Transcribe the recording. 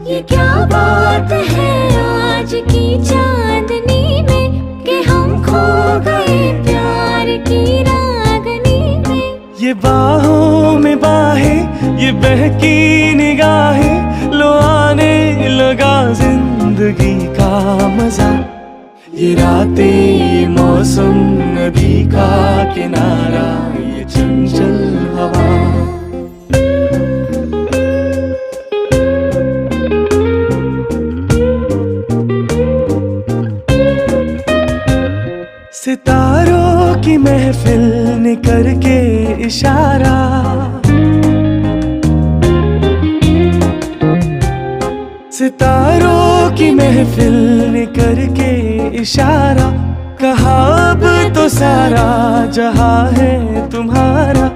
ये क्या बात है आज की चांदनी में कि हम खो गए प्यार की रागनी में। ये बाहों में बाहें, ये बहकी निगाहें, लो आने लगा जिंदगी का मजा। ये रातें, ये मौसम, नदी का किनारा, ये चंचल हवा। सितारों की महफिल ने करके इशारा, सितारों की महफिल ने करके इशारा, कहा अब तो सारा जहां है तुम्हारा।